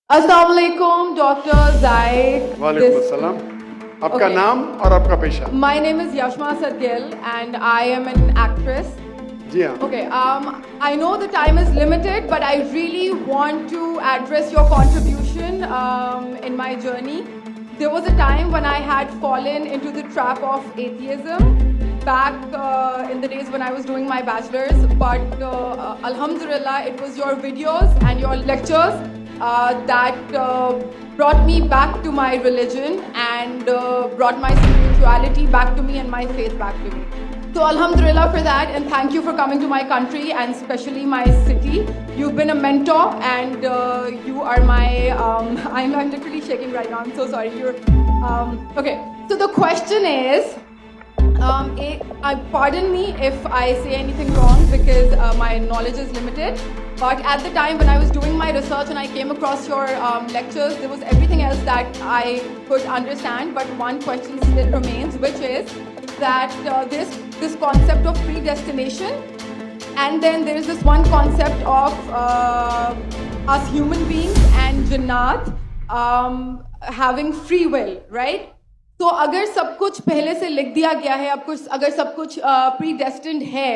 अस्सलाम वालेकुम डॉक्टर जायद। वालेकुम अस्सलाम। आपका Okay. नाम और आपका पेशा? My name is Yashma Sadgil and I am an actress. जी हाँ। Okay, I know the time is limited, but I really want to address your contribution in my journey. There was a time when I had fallen into the trap of atheism back in the days when I was doing my bachelor's, but Alhamdulillah, it was your videos and your lectures that brought me back to my religion and brought my spirituality back to me and my faith back to me. So Alhamdulillah for that, and thank you for coming to my country and especially my city. You've been a mentor and you are my, I'm literally shaking right now, I'm so sorry. Okay, so the question is, pardon me if I say anything wrong because my knowledge is limited. But at the time when I was doing my research and I came across your lectures, there was everything else that I could understand. But one question still remains, which is that this concept of predestination, and then there is this one concept of us human beings and Jannat having free will, right? तो अगर सब कुछ पहले से लिख दिया गया है, अब कुछ अगर सब कुछ प्रीडेस्टिन्ड है,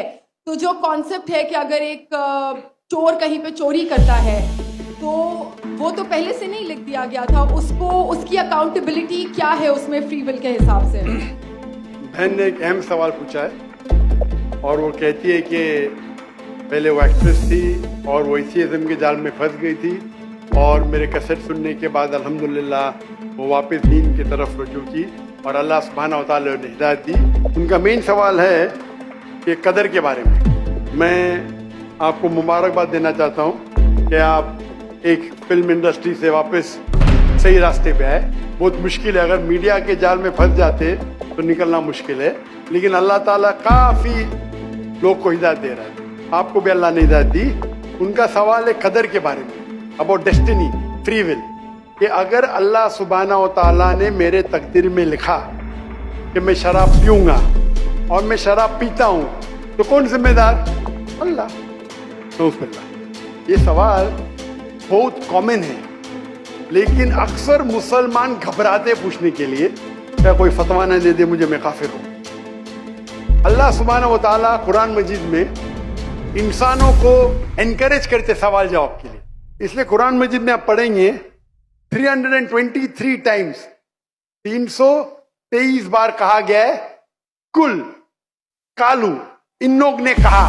तो जो कॉन्सेप्ट है कि अगर एक चोर कहीं पे चोरी करता है तो वो तो पहले से नहीं लिख दिया गया था, उसको उसकी अकाउंटेबिलिटी क्या है उसमें फ्री विल के हिसाब से? बहन ने एक अहम सवाल पूछा है और वो कहती है कि पहले वो एक्ट्रेस थी और वो एथियज्म के जाल में फंस गई थी और मेरे कैसेट सुनने के बाद अल्हम्दुलिल्लाह वो वापस दीन की तरफ रुजू की और अल्लाह सुब्हानहू व तआला ने हिदायत दी। उनका मेन सवाल है कि कदर के बारे में। मैं आपको मुबारकबाद देना चाहता हूँ कि आप एक फिल्म इंडस्ट्री से वापस सही रास्ते पे आए। बहुत मुश्किल है, अगर मीडिया के जाल में फंस जाते तो निकलना मुश्किल है, लेकिन अल्लाह ताला काफ़ी लोग को हिदायत दे रहा है। आपको भी अल्लाह ने हिदायत दी। उनका सवाल है कदर के बारे में, अबाउट डेस्टिनी, फ्री विल, कि अगर अल्लाह सुब्हानहू व तआला ने मेरे तकदीर में लिखा कि मैं शराब पीऊँगा और मैं शराब पीता हूँ तो कौन जिम्मेदार? अल्लाह। ये सवाल बहुत कॉमन है, लेकिन अक्सर मुसलमान घबराते पूछने के लिए, क्या कोई फतवा न दे दे मुझे, मैं काफिर हूँ। अल्लाह सुब्हानहू व तआला कुरान मजीद में इंसानों को एनकरेज करते सवाल जवाब के लिए, इसलिए कुरान मजीद में आप पढ़ेंगे 323 टाइम्स, 323 बार कहा गया है कुल, कालू, इन लोग ने कहा,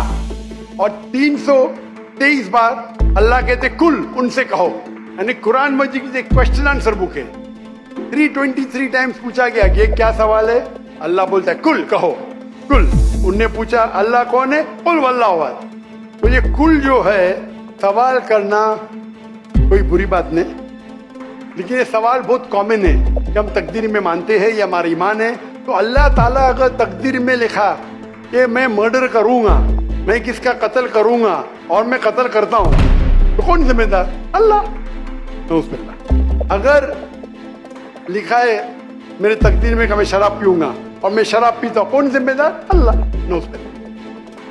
और 323 बार अल्लाह कहते कुल, उनसे कहो। यानी कुरान मजीद की एक क्वेश्चन आंसर बुक है। 323 टाइम्स पूछा गया कि क्या सवाल है, अल्लाह बोलता है कुल, कहो कुल। उनने पूछा अल्लाह कौन है, कुल वल्लाहु अहद। तो ये कुल जो है, सवाल करना कोई बुरी बात नहीं, लेकिन ये सवाल बहुत कॉमन है कि हम तकदीर में मानते हैं या हमारा ईमान है। तो अल्लाह ताला अगर तकदीर में लिखा कि मैं मर्डर करूंगा, मैं किसका कत्ल करूंगा और मैं कत्ल करता हूं, तो कौन जिम्मेदार? अल्लाह। तो अगर लिखा है मेरे तकदीर में कि मैं शराब पीऊंगा और मैं शराब पीता हूं, कौन जिम्मेदार? अल्लाह।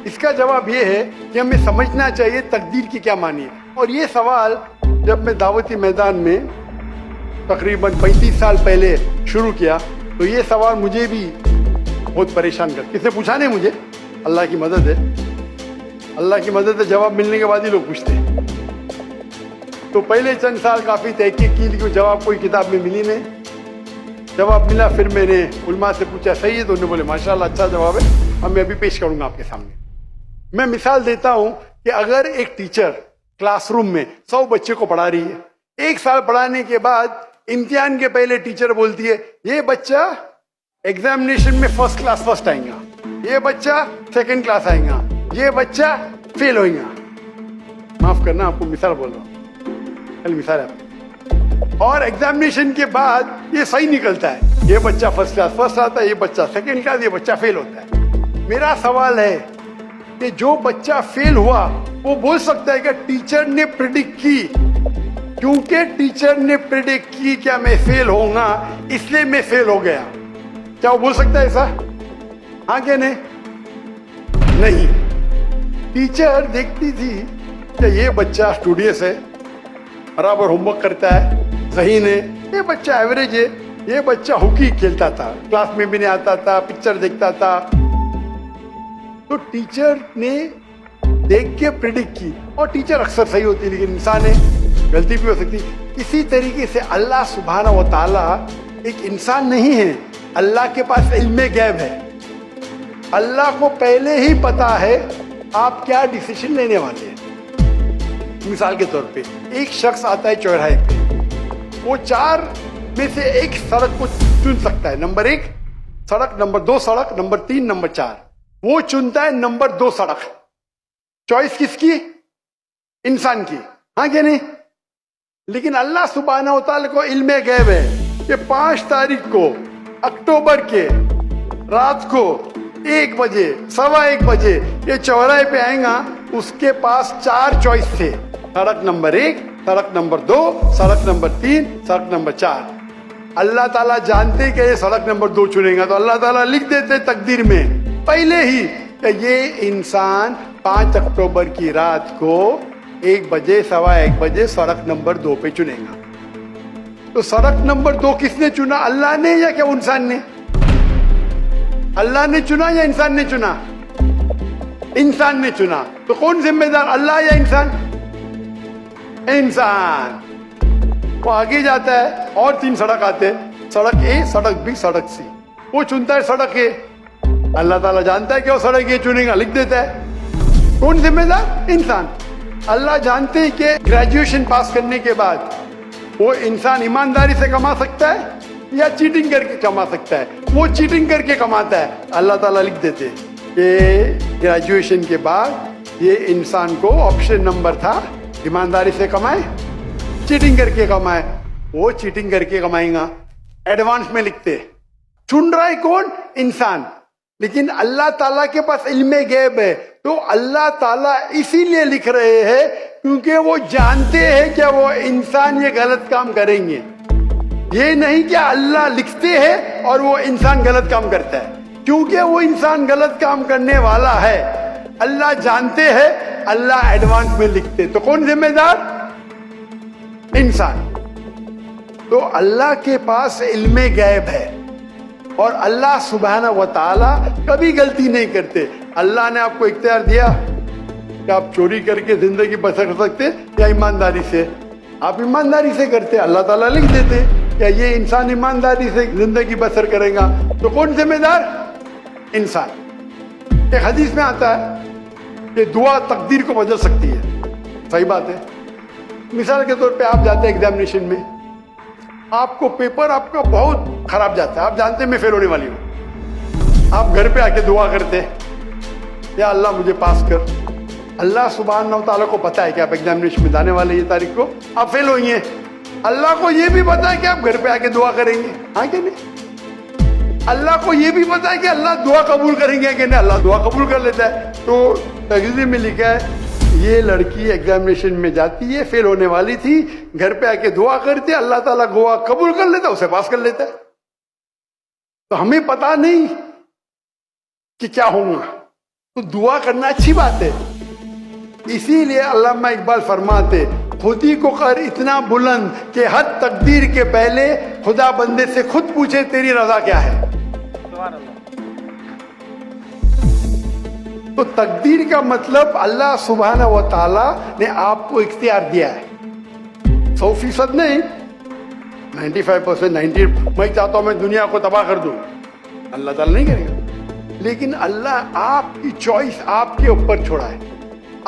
इसका जवाब ये है कि हमें समझना चाहिए तकदीर की क्या मानी है। और ये सवाल जब मैं दावती मैदान में तकरीबन 35 साल पहले शुरू किया तो ये सवाल मुझे भी बहुत परेशान कर, किसने पूछा नहीं मुझे, अल्लाह की मदद है, अल्लाह की मदद है, जवाब मिलने के बाद ही लोग पूछते हैं। तो पहले चंद साल काफ़ी तहकीक की, लेकिन जवाब कोई किताब में मिली नहीं। जवाब मिला, फिर मैंने उलमा से पूछा सही है, तो उन्होंने बोले माशाल्लाह अच्छा जवाब है, अब मैं अभी पेश करूंगा आपके सामने। मैं मिसाल देता हूं कि अगर एक टीचर क्लासरूम में 100 बच्चे को पढ़ा रही है, 1 साल पढ़ाने के बाद इम्तिहान के पहले टीचर बोलती है ये बच्चा एग्जामिनेशन में फर्स्ट क्लास फर्स्ट आएगा, ये बच्चा सेकंड क्लास आएगा, ये बच्चा फेल होएगा। माफ करना, आपको मिसाल बोल रहा हूँ, कल मिसाल है। और एग्जामिनेशन के बाद ये सही निकलता है, ये बच्चा फर्स्ट क्लास फर्स्ट आता है, ये बच्चा सेकंड क्लास, ये बच्चा फेल होता है। मेरा सवाल है कि जो बच्चा फेल हुआ वो बोल सकता है कि टीचर ने प्रेडिक्ट की, क्योंकि टीचर ने प्रेडिक्ट की क्या मैं फेल होऊंगा, इसलिए मैं फेल हो गया। क्या वो बोल सकता है ऐसा? हाँ क्या नहीं। टीचर देखती थी कि ये बच्चा स्टूडियस है, बराबर होमवर्क करता है, ज़हीन है, ये बच्चा एवरेज है, ये बच्चा हॉकी खेलता था, क्लास में भी नहीं आता था, पिक्चर देखता था। तो टीचर ने देख के प्रिडिक्ट की, और टीचर अक्सर सही होती है लेकिन इंसान है, गलती भी हो सकती है। इसी तरीके से अल्लाह सुब्हानहू व तआला एक इंसान नहीं है, अल्लाह के पास इल्मे गैब है। अल्लाह को पहले ही पता है आप क्या डिसीजन लेने वाले हैं। मिसाल के तौर पे एक शख्स आता है चौराहे पे, वो 4 में से एक सड़क को चुन सकता है, नंबर 1 सड़क, नंबर 2 सड़क, नंबर 3, नंबर 4। वो चुनता है नंबर 2 सड़क। चॉइस किसकी? इंसान की, हाँ क्या नहीं? लेकिन अल्लाह सुब्हानहू व तआला को इल्मे गैब है कि 5 तारीख को अक्टूबर के रात को 1 बजे, 1:15 बजे ये चौराहे पे आएगा। उसके पास 4 चॉइस थे, सड़क नंबर 1, सड़क नंबर 2, सड़क नंबर 3, सड़क नंबर 4। अल्लाह ताला जानते कि ये सड़क नंबर 2 चुनेगा, तो अल्लाह ताला लिख देते तकदीर में पहले ही कि ये इंसान 5 अक्टूबर की रात को 1 बजे, 1:15 बजे सड़क नंबर 2 पे चुनेगा। तो सड़क नंबर 2 किसने चुना? अल्लाह ने या क्या इंसान ने? अल्लाह ने चुना या इंसान ने चुना? इंसान ने चुना। तो कौन जिम्मेदार, अल्लाह या इंसान? इंसान। वो आगे जाता है और 3 सड़क आते हैं, सड़क ए, सड़क बी, सड़क सी। वो चुनता है सड़क ए, अल्लाह ताला जानता है कि वो सड़क ए चुनेगा, लिख देता है। कौन जिम्मेदार? इंसान। अल्लाह जानते हैं कि ग्रेजुएशन पास करने के बाद वो इंसान ईमानदारी से कमा सकता है या चीटिंग करके कमा सकता है। वो चीटिंग करके कमाता है, अल्लाह ताला लिख देते हैं कि ग्रेजुएशन के बाद ये इंसान को ऑप्शन नंबर था ईमानदारी से कमाए, चीटिंग करके कमाए। वो चीटिंग करके कमाएगा, एडवांस में लिखते। चुन रहा है कौन? इंसान। लेकिन अल्लाह ताला के पास इल्मे गैब है, तो अल्लाह ताला इसीलिए लिख रहे हैं क्योंकि वो जानते हैं कि वो इंसान ये गलत काम करेंगे। ये नहीं कि अल्लाह लिखते हैं और वो इंसान गलत काम करता है, क्योंकि वो इंसान गलत काम करने वाला है, अल्लाह जानते हैं, अल्लाह एडवांस में लिखते। तो कौन जिम्मेदार? इंसान। तो अल्लाह के पास इल्मे गैब है और अल्लाह सुब्हानहू व तआला कभी गलती नहीं करते। अल्लाह ने आपको इख्तियार दिया कि आप चोरी करके जिंदगी बसर कर सकते या ईमानदारी से। आप ईमानदारी से करते, अल्लाह ताला लिख देते क्या ये इंसान ईमानदारी से जिंदगी बसर करेगा। तो कौन जिम्मेदार? इंसान। एक हदीस में आता है कि दुआ तकदीर को बदल सकती है। सही बात है। मिसाल के तौर पे आप जाते हैं एग्जामिनेशन में, आपको पेपर आपका बहुत खराब जाता है, आप जानते हैं मैं फेल होने वाली हूँ। आप घर पे आके दुआ करते हैं, या अल्लाह मुझे पास कर। अल्लाह सुब्हानहू व तआला को पता है कि आप एग्जामिनेशन में जाने वाले ये तारीख को आप फेल होंगे। अल्लाह को ये भी पता है कि आप घर पे आके दुआ करेंगे, हाँ कि नहीं? अल्लाह को ये भी पता है कि अल्लाह दुआ कबूल करेंगे कि नहीं, अल्लाह दुआ कबूल कर लेता है। तो तकदीर में लिखा है ये लड़की एग्जामिनेशन में जाती है, फेल होने वाली थी, घर पे आके दुआ करती है, अल्लाह ताला दुआ कबूल कर लेता है, उसे पास कर लेता है। तो हमें पता नहीं कि क्या होगा, तो दुआ करना अच्छी बात है। इसीलिए अल्लामा इकबाल फरमाते, खुदी को कर इतना बुलंद कि हद तकदीर के पहले खुदा बंदे से खुद पूछे तेरी रजा क्या है। तो तकदीर का मतलब अल्लाह सुब्हानहू व तआला ने आपको इख्तियार दिया है। 100% नहीं, 95%, 90। मैं चाहता हूं मैं दुनिया को तबाह कर दूं, अल्लाह ताला नहीं करेगा। लेकिन अल्लाह आपकी चॉइस आपके ऊपर छोड़ा है।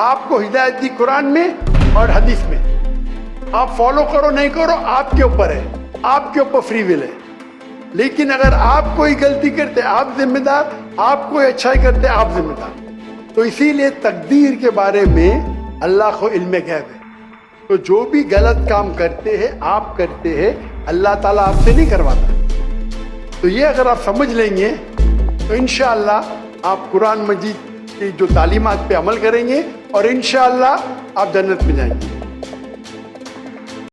आपको हिदायत दी कुरान में और हदीस में, आप फॉलो करो नहीं करो आपके ऊपर है, आपके ऊपर फ्री विल है। लेकिन अगर आप कोई गलती करते आप जिम्मेदार, आप कोई अच्छाई करते आप जिम्मेदार। तो इसीलिए तकदीर के बारे में अल्लाह को इल्मे गैब है। तो जो भी गलत काम करते हैं आप करते हैं, अल्लाह ताला आपसे नहीं करवाता। तो ये अगर आप समझ लेंगे तो इंशाअल्लाह आप कुरान मजीद की जो तालीमात पे अमल करेंगे और इंशाअल्लाह आप जन्नत में जाएंगे।